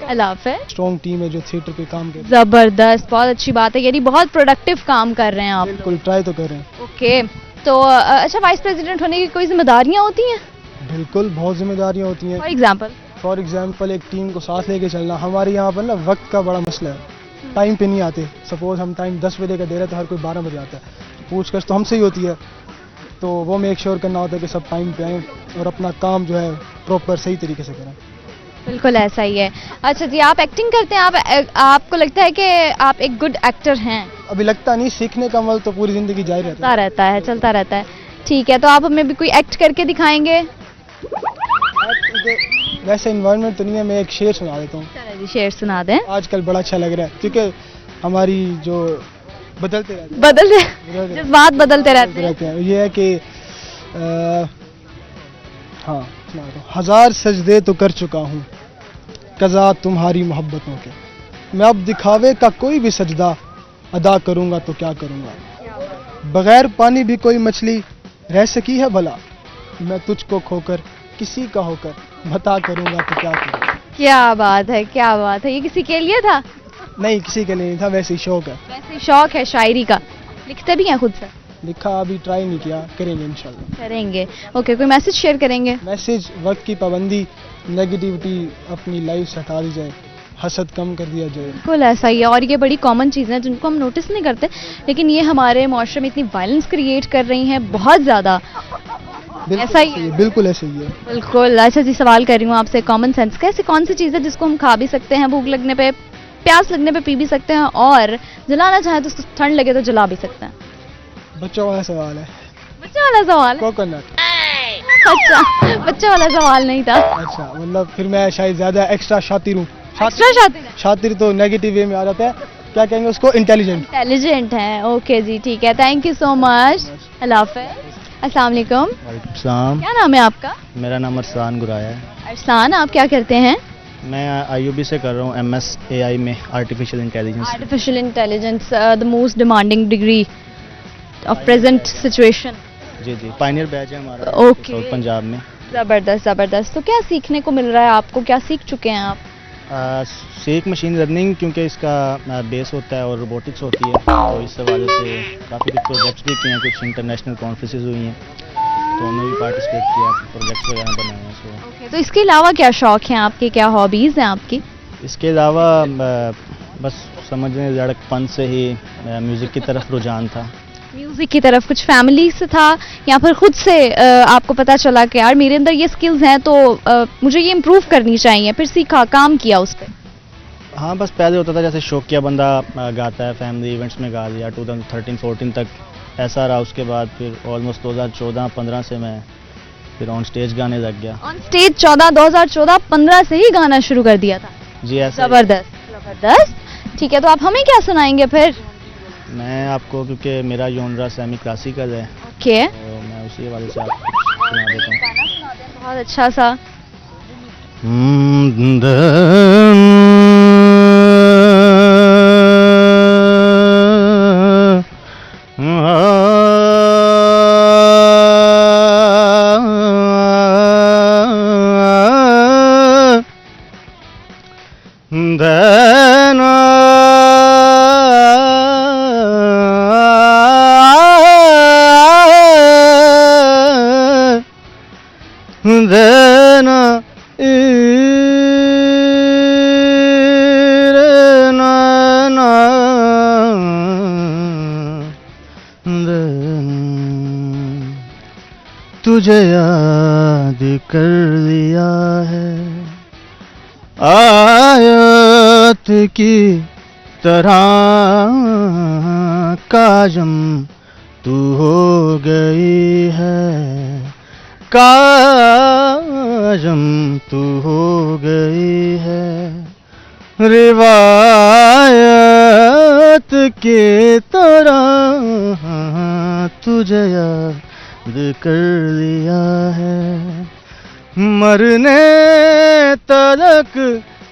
अल्लाह हाफ़िज़। स्ट्रॉन्ग टीम है जो थिएटर पे काम कर रही जबरदस्त, बहुत अच्छी बात है, यानी बहुत प्रोडक्टिव काम कर रहे हैं है। आप। बिल्कुल ट्राई तो कर रहे हैं। ओके, तो अच्छा, वाइस प्रेसिडेंट होने की कोई जिम्मेदारियां होती हैं? बिल्कुल बहुत जिम्मेदारियां होती हैं। फॉर एग्जांपल एक टीम को साथ लेके चलना। हमारे यहाँ पर ना वक्त का बड़ा मसला है, टाइम पे नहीं आते। सपोज हम टाइम 10 बजे का दे रहे हैं तो हर कोई 12 बजे आता है, पूछताछ तो हमसे ही होती है। तो वो मेक श्योर करना होता है कि सब टाइम पे आएँ और अपना काम जो है प्रॉपर सही तरीके से करें। बिल्कुल ऐसा ही है। अच्छा जी, आप एक्टिंग करते हैं, आपको लगता है कि आप एक गुड एक्टर हैं? अभी लगता नहीं, सीखने का अमल तो पूरी ज़िंदगी जारी रहता है। चलता रहता है। ठीक है, तो आप हमें भी कोई एक्ट करके दिखाएंगे? वैसे इन्वायरमेंट तो नहीं है, मैं एक शेर सुना देता हूँ। चलो जी, शेर सुना दें। आजकल बड़ा अच्छा लग रहा है क्योंकि हमारी जो बदलते रहते हैं, जज्बात बदलते रहते हैं। ये है कि हाँ, सुना देता हूँ। 1000 सजदे तो कर चुका हूँ कज़ा तुम्हारी मोहब्बतों के, मैं अब दिखावे का कोई भी सजदा अदा करूँगा तो क्या करूँगा। बगैर पानी भी कोई मछली रह सकी है भला, मैं तुझको खोकर किसी का होकर बता करूँगा तो क्या करूँगा। क्या बात है, क्या बात है। ये किसी के लिए था? नहीं, किसी के लिए नहीं था, वैसे ही शौक है। वैसे ही शौक है शायरी का। लिखते भी हैं खुद से? लिखा अभी ट्राई नहीं किया, करेंगे इंशाल्लाह। करेंगे। ओके, कोई मैसेज शेयर करेंगे? मैसेज, वक्त की पाबंदी, नेगेटिविटी अपनी लाइफ से हटा दी जाए, हसद कम कर दिया जाए। बिल्कुल ऐसा ही है, और ये बड़ी कॉमन चीज़ें हैं जिनको हम नोटिस नहीं करते, लेकिन ये हमारे माशरे में इतनी वायलेंस क्रिएट कर रही हैं बहुत ज़्यादा। ऐसा ही है। बिल्कुल ऐसा ही है। बिल्कुल। अच्छा जी, सवाल कर रही हूँ आपसे कॉमन सेंस का, ऐसी कौन सी चीज़ है जिसको हम खा भी सकते हैं, भूख लगने पे, प्यास लगने पे पी भी सकते हैं, और जलाना चाहे तो उसको ठंड लगे तो जला भी सकते हैं? बच्चों वाला सवाल है। बच्चा वाला सवाल है? कोकोनट। अच्छा, बच्चा वाला सवाल नहीं था। अच्छा, मतलब फिर मैं शायद ज्यादा एक्स्ट्रा शातिर हूँ। शातिर तो नेगेटिव वे में आ जाता है, क्या कहेंगे उसको, इंटेलिजेंट है। ओके जी, ठीक है, थैंक यू सो मच, अल्लाह हाफ़िज़। अस्सलाम वालेकुम। क्या नाम है आपका? मेरा नाम अरसान गुराया है। अरसान, आप क्या करते हैं? मैं आईयूबी से कर रहा हूँ MSAI में, artificial intelligence. Artificial intelligence, the most demanding degree of present situation. जी, पायनियर बैच है हमारा। ओके। साउथ पंजाब में। ज़बरदस्त। तो क्या सीखने को मिल रहा है आपको, क्या सीख चुके हैं आप? सीख मशीन लर्निंग, क्योंकि इसका बेस होता है और रोबोटिक्स होती है, तो इस हवाले से काफ़ी कुछ प्रोजेक्ट्स भी किए हैं, कुछ इंटरनेशनल कॉन्फ्रेंसेज हुई हैं, तो उनमें भी पार्टिसिपेट किया, प्रोजेक्ट्स वगैरह बनाए हैं। ओके, तो इसके अलावा क्या शौक हैं आपके, क्या हॉबीज़ हैं आपकी? इसके अलावा बस समझने लड़कपन से ही म्यूज़िक की तरफ रुझान था। म्यूजिक की तरफ कुछ फैमिली से था या फिर खुद से आपको पता चला कि यार मेरे अंदर ये स्किल्स हैं तो मुझे ये इम्प्रूव करनी चाहिए, फिर सीखा, काम किया उस पर? हाँ, बस पहले होता था जैसे शौकिया बंदा गाता है, फैमिली इवेंट्स में गा लिया, 2013-14 तक ऐसा रहा। उसके बाद फिर ऑलमोस्ट 2014-15 से मैं फिर ऑन स्टेज गाने लग गया। ऑन स्टेज 2014-15 से ही गाना शुरू कर दिया था? जी, ऐसा। जबरदस्त। ठीक है, तो आप हमें क्या सुनाएंगे फिर? मैं आपको, क्योंकि मेरा जॉनरा सेमी क्लासिकल है, ओके, तो मैं उसी वाले से आपको सुना देता हूँ। बहुत अच्छा सा। तुझे याद कर लिया है आयत की तरह, काजम तू हो गई है, काजम तू हो गई है, रिवायत की तरह तुझे याद कर लिया है, मरने तलक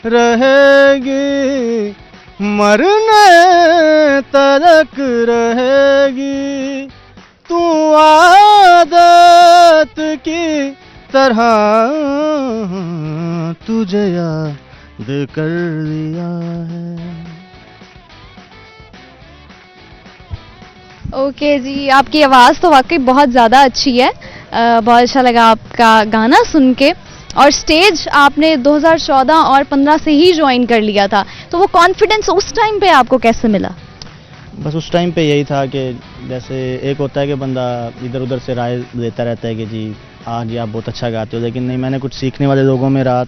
रहेगी, मरने तलक रहेगी, तू आदत की तरह तुझे याद कर लिया है। ओके जी, आपकी आवाज़ तो वाकई बहुत ज़्यादा अच्छी है। बहुत अच्छा लगा आपका गाना सुन के। और स्टेज आपने 2014 और 15 से ही ज्वाइन कर लिया था, तो वो कॉन्फिडेंस उस टाइम पे आपको कैसे मिला? बस उस टाइम पे यही था कि जैसे एक होता है कि बंदा इधर उधर से राय देता रहता है कि जी हाँ जी आप बहुत अच्छा गाते हो, लेकिन नहीं, मैंने कुछ सीखने वाले लोगों में रात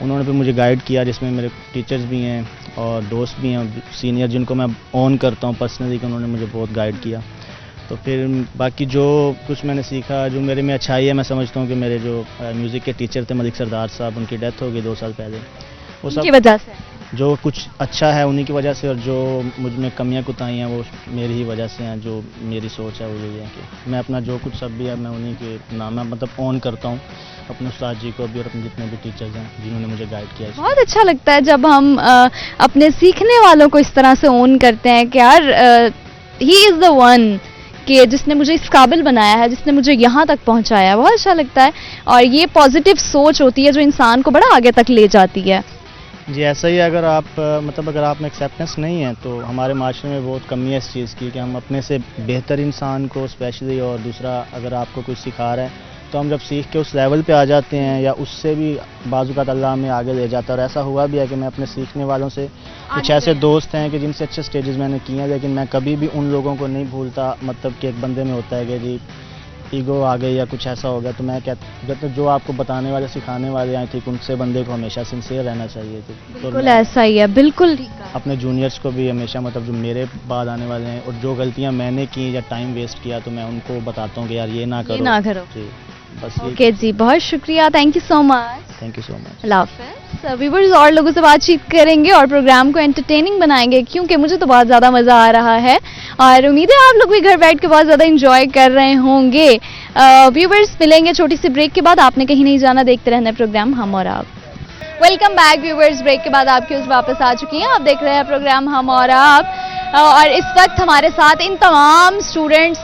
उन्होंने फिर मुझे गाइड किया, जिसमें मेरे टीचर्स भी हैं और दोस्त भी हैं, सीनियर जिनको मैं ऑन करता हूँ पर्सनली, कि उन्होंने मुझे बहुत गाइड किया। तो फिर बाकी जो कुछ मैंने सीखा, जो मेरे में अच्छाई है, मैं समझता हूँ कि मेरे जो म्यूज़िक के टीचर थे मलिक सरदार साहब, उनकी डेथ हो गई 2 साल पहले, वो सब की वजह से जो कुछ अच्छा है उन्हीं की वजह से, और जो मुझ में कमियां कुताहियाँ हैं वो मेरी ही वजह से हैं। जो मेरी सोच है वो यही है कि मैं अपना जो कुछ सब भी है मैं उन्हीं के नाम में मतलब ऑन करता हूँ, अपने उस्ताद जी को भी और अपने जितने भी टीचर्स हैं जिन्होंने मुझे गाइड किया। बहुत अच्छा लगता है जब हम अपने सीखने वालों को इस तरह से ऑन करते हैं कि यार ही इज़ द वन, कि जिसने मुझे इस काबिल बनाया है, जिसने मुझे यहाँ तक पहुँचाया है। बहुत अच्छा लगता है और ये पॉजिटिव सोच होती है जो इंसान को बड़ा आगे तक ले जाती है। जी ऐसा ही है, अगर आप मतलब अगर आप में एक्सेप्टेंस नहीं है तो हमारे माशरे में बहुत कमी है इस चीज़ की, कि हम अपने से बेहतर इंसान को स्पेशली, और दूसरा अगर आपको कुछ सिखा रहा है तो हम जब सीख के उस लेवल पे आ जाते हैं या उससे भी बाज़-औक़ात अल्लाह हमें आगे ले जाता है। और ऐसा हुआ भी है कि मैं अपने सीखने वालों से कुछ ऐसे दोस्त हैं कि जिनसे अच्छे स्टेजेस मैंने किए हैं, लेकिन मैं कभी भी उन लोगों को नहीं भूलता। मतलब कि एक बंदे में होता है कि जी ईगो आ गई या कुछ ऐसा हो गया, तो मैं कहता जो आपको बताने वाले सिखाने वाले आए थे उनसे बंदे को हमेशा सिंसियर रहना चाहिए। तो बिल्कुल ऐसा ही है, बिल्कुल ठीक है। अपने जूनियर्स को भी हमेशा मतलब जो मेरे बाद आने वाले हैं और जो गलतियां मैंने की या टाइम वेस्ट किया, तो मैं उनको बताता हूँ कि यार ये ना करो। जी बस ओके जी, बहुत शुक्रिया, thank you so much. Thank you so much. अल्लाह हाफ़िज़। व्यूअर्स और लोगों से बातचीत करेंगे और प्रोग्राम को एंटरटेनिंग बनाएंगे, क्योंकि मुझे तो बहुत ज़्यादा मज़ा आ रहा है और उम्मीद है आप लोग भी घर बैठ के बहुत ज़्यादा इंजॉय कर रहे होंगे। व्यूअर्स मिलेंगे छोटी सी ब्रेक के बाद, आपने कहीं नहीं जाना, देखते रहना प्रोग्राम हम और आप। वेलकम बैक व्यूअर्स, ब्रेक के बाद आपकी उस वापस आ चुकी हैं। आप देख रहे हैं प्रोग्राम हम और आप, और इस वक्त हमारे साथ इन तमाम स्टूडेंट्स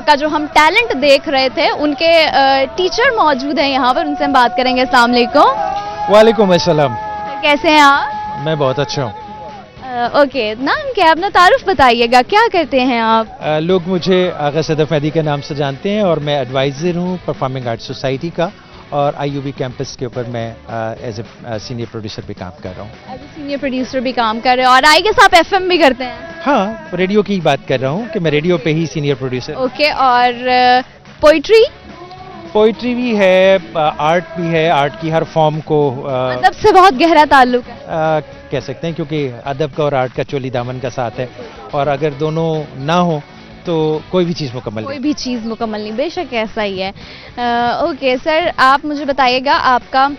का जो हम टैलेंट देख रहे थे उनके टीचर मौजूद हैं यहाँ पर, उनसे हम बात करेंगे। अस्सलाम वालेकुम। वालेकुम अस्सलाम। कैसे हैं आप? मैं बहुत अच्छा हूँ। ओके, नाम क्या है अपना, तारुफ बताइएगा, क्या करते हैं आप? लोग मुझे आगा सदफ मेहदी के नाम से जानते हैं और मैं एडवाइज़र हूँ परफॉर्मिंग आर्ट्स सोसाइटी का, और IUB कैंपस के ऊपर मैं एज ए सीनियर प्रोड्यूसर भी काम कर रहा हूँ। एज ए सीनियर प्रोड्यूसर भी काम कर रहे हो, और आई गेस आप FM भी करते हैं? हाँ, रेडियो की बात कर रहा हूँ कि मैं रेडियो पे ही सीनियर प्रोड्यूसर। ओके, और पोइट्री? पोइट्री भी है, आर्ट भी है, आर्ट की हर फॉर्म को अदब से बहुत गहरा ताल्लुक है कह सकते हैं, क्योंकि अदब का और आर्ट का चोली दामन का साथ है, और अगर दोनों ना हो तो कोई भी चीज़ मुकम्मल नहीं। कोई भी चीज़ मुकम्मल नहीं, बेशक ऐसा ही है। ओके सर, आप मुझे बताइएगा, आपका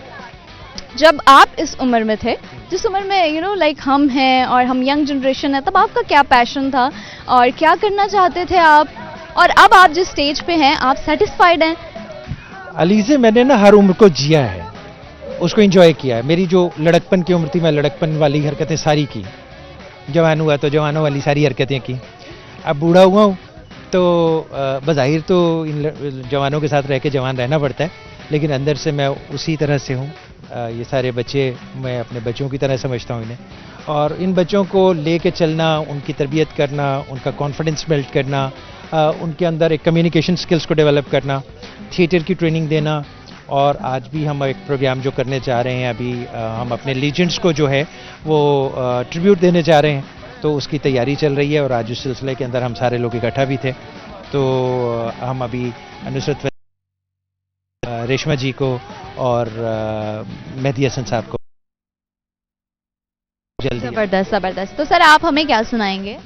जब आप इस उम्र में थे, जिस उम्र में लाइक हम हैं और हम यंग जनरेशन है, तब आपका क्या पैशन था और क्या करना चाहते थे आप, और अब आप जिस स्टेज पे हैं आप सेटिस्फाइड हैं? अलीज़े, मैंने ना हर उम्र को जिया है, उसको एंजॉय किया है। मेरी जो लड़कपन की उम्र थी, मैं लड़कपन वाली हरकतें सारी की, जवान हुआ तो जवानों वाली सारी हरकतें की। अब बूढ़ा हुआ हूँ तो बज़ाहिर तो इन जवानों के साथ रह के जवान रहना पड़ता है, लेकिन अंदर से मैं उसी तरह से हूँ। ये सारे बच्चे मैं अपने बच्चों की तरह समझता हूँ इन्हें, और इन बच्चों को लेके चलना, उनकी तरबियत करना, उनका कॉन्फिडेंस बिल्ड करना, उनके अंदर एक कम्युनिकेशन स्किल्स को डेवलप करना, थिएटर की ट्रेनिंग देना। और आज भी हम एक प्रोग्राम जो करने जा रहे हैं, अभी हम अपने लीजेंड्स को जो है वो ट्रिब्यूट देने जा रहे हैं, तो उसकी तैयारी चल रही है। और आज उस सिलसिले के अंदर हम सारे लोग इकट्ठा भी थे, तो हम अभी नुसरत रेशमा जी को और मेहदी हसन साहब को जल्दी। ज़बरदस्त ज़बरदस्त। तो सर आप हमें क्या सुनाएंगे?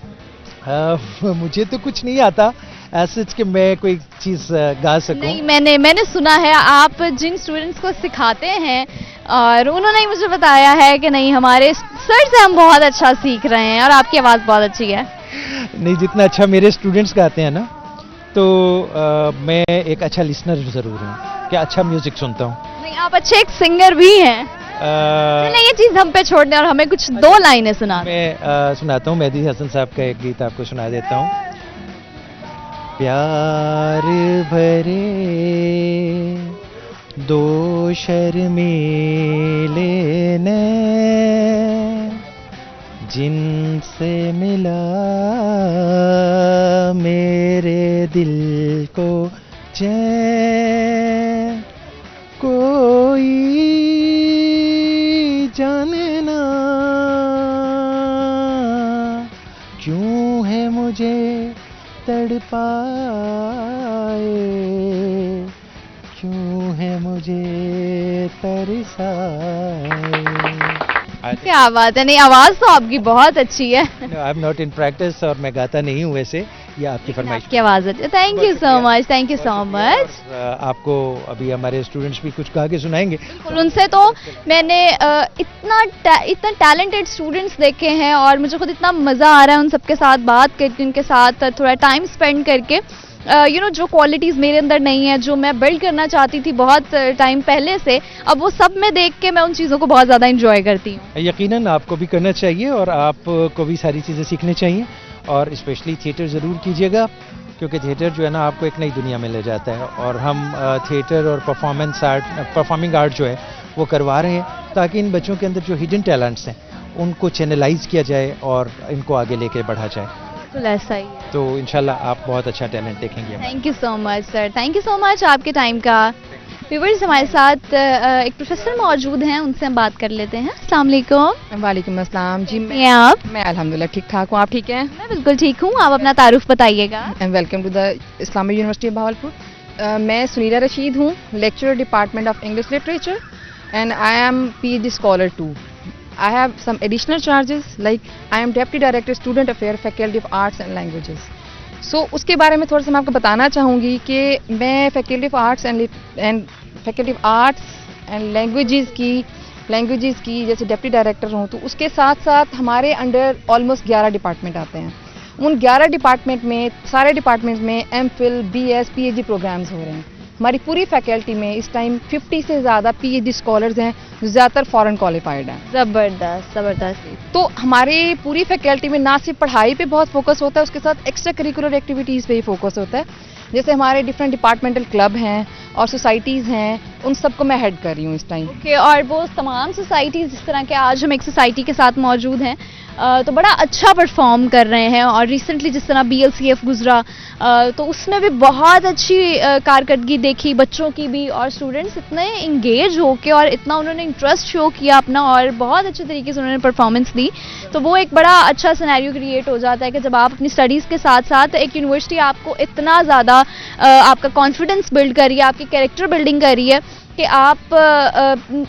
मुझे तो कुछ नहीं आता ऐसे कि मैं कोई चीज़ गा सकूं। नहीं, मैंने सुना है आप जिन स्टूडेंट्स को सिखाते हैं, और उन्होंने ही मुझे बताया है कि नहीं, हमारे सर से हम बहुत अच्छा सीख रहे हैं और आपकी आवाज़ बहुत अच्छी है। नहीं, जितना अच्छा मेरे स्टूडेंट्स गाते हैं ना, तो मैं एक अच्छा लिसनर ज़रूर हूँ, कि अच्छा म्यूजिक सुनता हूँ। नहीं, आप अच्छे एक सिंगर भी हैं। चलिए ये चीज हम पे छोड़ दें और हमें कुछ 2 लाइनें सुना दें। मैं सुनाता हूँ, मेहदी हसन साहब का एक गीत आपको सुना देता हूँ। प्यार भरे 2 शर्मीले नैन जिनसे मिला मेरे दिल को चैन, कोई जाने ना क्यों है मुझे तड़पाए, क्यों है मुझे तरसाए। क्या बात है, नहीं आवाज तो आपकी बहुत अच्छी है। I am not in practice और मैं गाता नहीं हूँ वैसे, ये आपकी फरमाइश। की आवाज है। Thank you so much, thank you so much. आपको अभी हमारे स्टूडेंट्स भी कुछ गा के सुनाएंगे। बिल्कुल, उनसे तो मैंने इतना टैलेंटेड स्टूडेंट्स देखे हैं और मुझे खुद इतना मज़ा आ रहा है उन सबके साथ बात करके, उनके साथ थोड़ा टाइम स्पेंड करके। जो क्वालिटीज़ मेरे अंदर नहीं है, जो मैं बिल्ड करना चाहती थी बहुत टाइम पहले से, अब वो सब में देख के मैं उन चीज़ों को बहुत ज़्यादा इंजॉय करती हूँ। यकीनन आपको भी करना चाहिए और आपको भी सारी चीज़ें सीखनी चाहिए और स्पेशली थिएटर ज़रूर कीजिएगा, क्योंकि थिएटर जो है ना आपको एक नई दुनिया में ले जाता है। और हम थिएटर और परफॉर्मिंग आर्ट जो है वो करवा रहे हैं ताकि इन बच्चों के अंदर जो हिडन टैलेंट्स हैं उनको चैनलाइज किया जाए और इनको आगे लेके बढ़ा जाए। बिल्कुल ऐसा ही है। तो इंशाल्लाह आप बहुत अच्छा टैलेंट देखेंगे। Thank you so much sir, thank you so much आपके टाइम का। व्यूअर्स, हमारे साथ एक प्रोफेसर मौजूद हैं, उनसे हम बात कर लेते हैं। अस्सलाम वालेकुम। वालेकुम अस्सलाम जी। हैं आप? मैं अल्हम्दुलिल्लाह ठीक ठाक हूँ, आप ठीक हैं? मैं बिल्कुल ठीक हूँ, आप अपना तारुफ बताइएगा। Welcome to the Islamic University of Bahawalpur. मैं सुनीला रशीद हूँ, lecturer department of English literature and I am PhD scholar too. I have some additional charges like I am Deputy Director Student Affairs Faculty of Arts and Languages. So उसके बारे में थोड़ा सा मैं आपको बताना चाहूँगी कि मैं Faculty of Arts and Faculty of Arts and Languages की जैसे Deputy Director हूँ, तो उसके साथ साथ हमारे अंडर ऑलमोस्ट 11 डिपार्टमेंट आते हैं। उन 11 डिपार्टमेंट में, सारे डिपार्टमेंट में MPhil, BS, PhD प्रोग्राम्स हो रहे हैं। हमारी पूरी फैकल्टी में इस टाइम 50 से ज़्यादा PhD स्कॉलर्स हैं जो ज़्यादातर फॉरेन क्वालिफाइड हैं। ज़बरदस्त ज़बरदस्त। तो हमारी पूरी फैकल्टी में ना सिर्फ पढ़ाई पे बहुत फोकस होता है, उसके साथ एक्स्ट्रा करिकुलर एक्टिविटीज़ पे ही फोकस होता है। जैसे हमारे डिफरेंट डिपार्टमेंटल क्लब हैं और सोसाइटीज़ हैं, उन सबको मैं हेड कर रही हूँ इस टाइम। ओके, और वो तमाम सोसाइटीज़ जिस तरह के आज हम एक सोसाइटी के साथ मौजूद हैं, तो बड़ा अच्छा परफॉर्म कर रहे हैं। और रिसेंटली जिस तरह BLCF गुजरा, तो उसमें भी बहुत अच्छी कारकर्दगी देखी बच्चों की भी, और स्टूडेंट्स इतने इंगेज होके और इतना उन्होंने इंटरेस्ट शो किया अपना और बहुत अच्छे तरीके से उन्होंने परफॉर्मेंस दी। तो वो एक बड़ा अच्छा सिनेरियो क्रिएट हो जाता है कि जब आप अपनी स्टडीज़ के साथ साथ एक यूनिवर्सिटी आपको इतना ज़्यादा आपका कॉन्फिडेंस बिल्ड करिए, आपकी कैरेक्टर बिल्डिंग करिए कि आप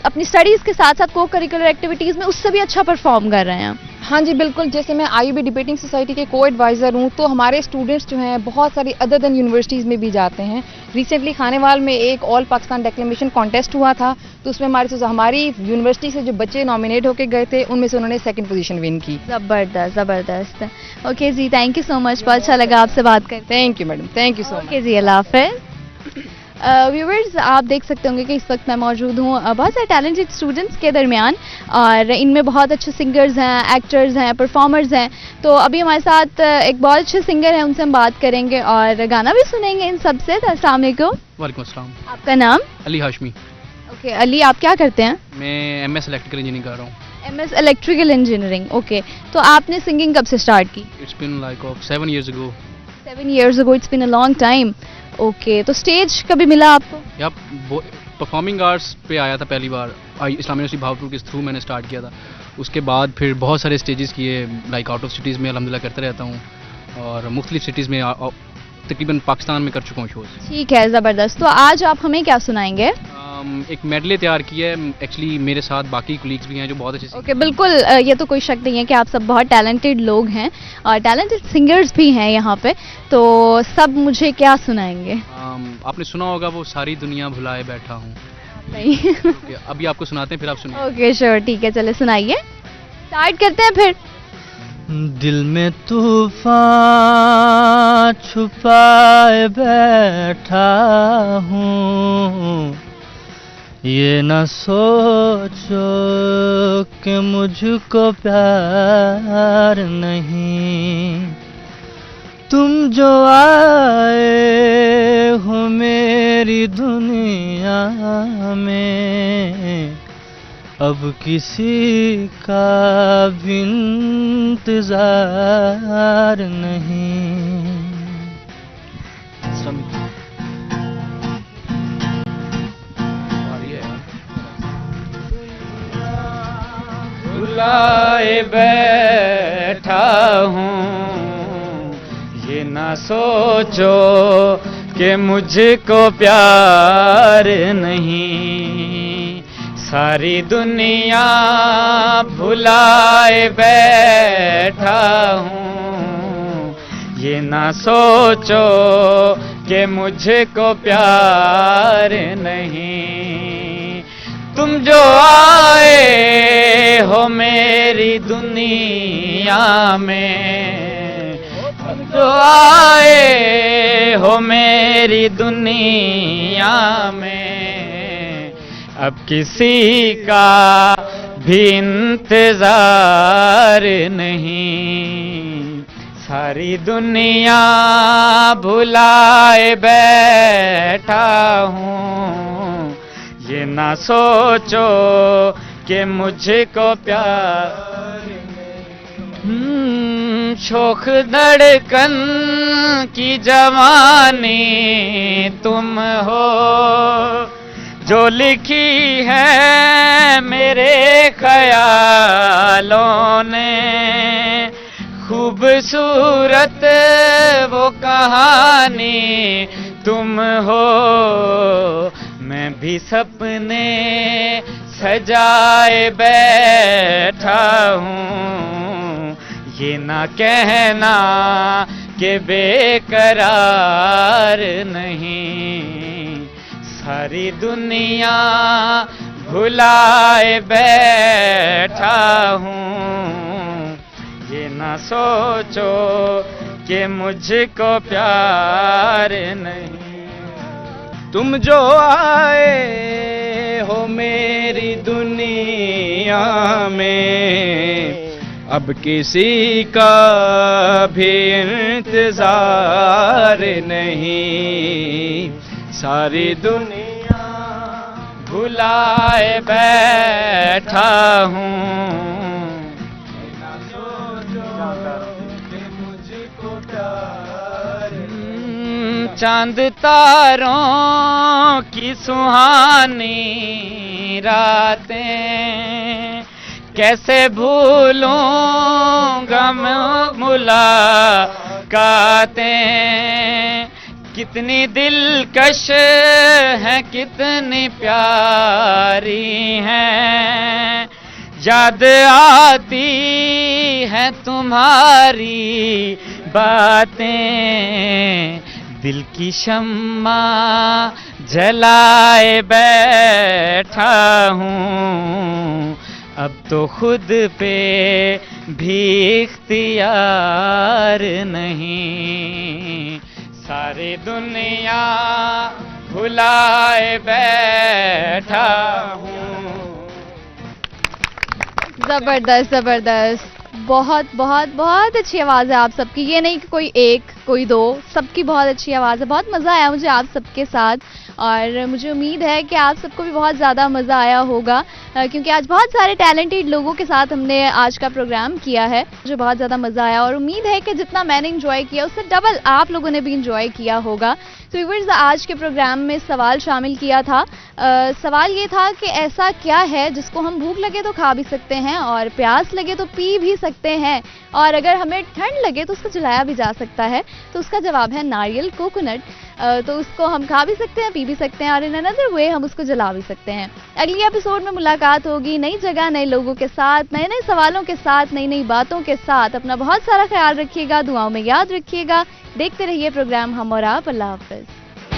अपनी स्टडीज़ के साथ साथ को करिकुलर एक्टिविटीज़ में उससे भी अच्छा परफॉर्म कर रहे हैं। हाँ जी बिल्कुल, जैसे मैं IUB डिबेटिंग सोसाइटी के को-एडवाइज़र हूँ, तो हमारे स्टूडेंट्स जो हैं बहुत सारी अदर देन यूनिवर्सिटीज़ में भी जाते हैं। रिसेंटली खानेवाल में एक ऑल पाकिस्तान डेक्लेमेशन कॉन्टेस्ट हुआ था, तो उसमें हमारी यूनिवर्सिटी से जो बच्चे नॉमिनेट होकर गए थे उनमें से उन्होंने 2nd पोजीशन विन की। ज़बरदस्त ज़बरदस्त। ओके जी, थैंक यू सो मच, बहुत अच्छा लगा आपसे बात करके। Thank you madam, thank you so much. Okay जी, अल्लाह हाफ़िज़। व्यूवर्स, आप देख सकते होंगे कि इस वक्त मैं मौजूद हूँ बहुत सारे टैलेंटेड स्टूडेंट्स के दरमियान, और इनमें बहुत अच्छे सिंगर्स हैं, एक्टर्स हैं, परफॉर्मर्स हैं। तो अभी हमारे साथ एक बहुत अच्छे सिंगर हैं, उनसे हम बात करेंगे और गाना भी सुनेंगे इन सबसे। तो अस्सलाम वालेकुम। वालेकुम अस्सलाम। आपका नाम? अली हाशमी। ओके अली, आप क्या करते हैं? मैं MS इलेक्ट्रिकल इंजीनियरिंग कर रहा हूँ। MS electrical engineering. ओके, तो आपने सिंगिंग कब से स्टार्ट की? It's been like 7 years ago। 7 years ago, it's been a long time। Okay, तो स्टेज कभी मिला आपको? या परफॉर्मिंग आर्ट्स पे आया था पहली बार, इस्लामिक यूनिवर्सिटी भावलपुर के थ्रू मैंने स्टार्ट किया था। उसके बाद फिर बहुत सारे स्टेजेस किए, लाइक आउट ऑफ सिटीज़ में अल्हम्दुलिल्लाह करते रहता हूँ, और मुख्तलिफ सिटीज़ में तकरीबन पाकिस्तान में कर चुका हूँ शोज़। ठीक है, ज़बरदस्त। तो आज आप हमें क्या सुनाएंगे? एक मेडले तैयार की है, एक्चुअली मेरे साथ बाकी कोलीग्स भी हैं जो बहुत अच्छे ओके, बिल्कुल, ये तो कोई शक नहीं है कि आप सब बहुत टैलेंटेड लोग हैं और टैलेंटेड सिंगर्स भी हैं यहाँ पे। तो सब मुझे क्या सुनाएंगे? आपने सुना होगा वो सारी दुनिया भुलाए बैठा हूँ। नहीं। अभी आपको सुनाते हैं, फिर आप सुनिए। ओके श्योर, ठीक है, चले सुनाइए, स्टार्ट करते हैं फिर। दिल में तूफान छुपाए बैठा हूँ, ये न सोचो कि मुझको प्यार नहीं, तुम जो आए हो मेरी दुनिया में, अब किसी का भी इंतजार नहीं। भुलाए बैठा हूँ, ये ना सोचो कि मुझको प्यार नहीं, सारी दुनिया भुलाए बैठा हूँ, ये ना सोचो कि मुझको प्यार नहीं, तुम जो आए हो मेरी दुनिया में, तुम जो आए हो मेरी दुनिया में, अब किसी का भी इंतजार नहीं, सारी दुनिया भुलाए बैठा हूँ, ये ना सोचो कि मुझको प्यार नहीं। शोख धड़कन की जवानी तुम हो, जो लिखी है मेरे ख्यालों ने, खूबसूरत वो कहानी तुम हो, मैं भी सपने सजाए बैठा हूँ, ये ना कहना कि बेकरार नहीं, सारी दुनिया भुलाए बैठा हूँ, ये ना सोचो कि मुझको प्यार नहीं, तुम जो आए हो मेरी दुनिया में, अब किसी का भी इंतजार नहीं, सारी दुनिया भुलाए बैठा हूँ, चांद तारों की सुहानी रातें कैसे भूलूंगा मुलाकातें, कितनी दिलकश हैं कितनी प्यारी हैं, याद आती है तुम्हारी बातें, दिल की शम्मा जलाए बैठा हूँ, अब तो खुद पे भी इख्तियार नहीं, सारी दुनिया भुलाए बैठा हूँ। जबरदस्त जबरदस्त, बहुत बहुत बहुत अच्छी आवाज़ है आप सबकी। ये नहीं कि कोई एक कोई दो, सबकी बहुत अच्छी आवाज़ है। बहुत मज़ा आया मुझे आप सबके साथ, और मुझे उम्मीद है कि आप सबको भी बहुत ज़्यादा मज़ा आया होगा, क्योंकि आज बहुत सारे टैलेंटेड लोगों के साथ हमने आज का प्रोग्राम किया है। मुझे बहुत ज़्यादा मज़ा आया और उम्मीद है कि जितना मैंने इंजॉय किया उससे डबल आप लोगों ने भी इंजॉय किया होगा। तो व्यूअर्स, आज के प्रोग्राम में सवाल शामिल किया था। सवाल ये था कि ऐसा क्या है जिसको हम भूख लगे तो खा भी सकते हैं और प्यास लगे तो पी भी सकते हैं, और अगर हमें ठंड लगे तो उसको जलाया भी जा सकता है। तो उसका जवाब है नारियल, कोकोनट। तो उसको हम खा भी सकते हैं, पी भी सकते हैं, और इन अनदर वे हम उसको जला भी सकते हैं। अगली एपिसोड में मुलाकात होगी नई जगह, नए लोगों के साथ, नए नए सवालों के साथ, नई नई बातों के साथ। अपना बहुत सारा ख्याल रखिएगा, दुआओं में याद रखिएगा। देखते रहिए प्रोग्राम हम और आप। अल्लाह हाफ़िज़।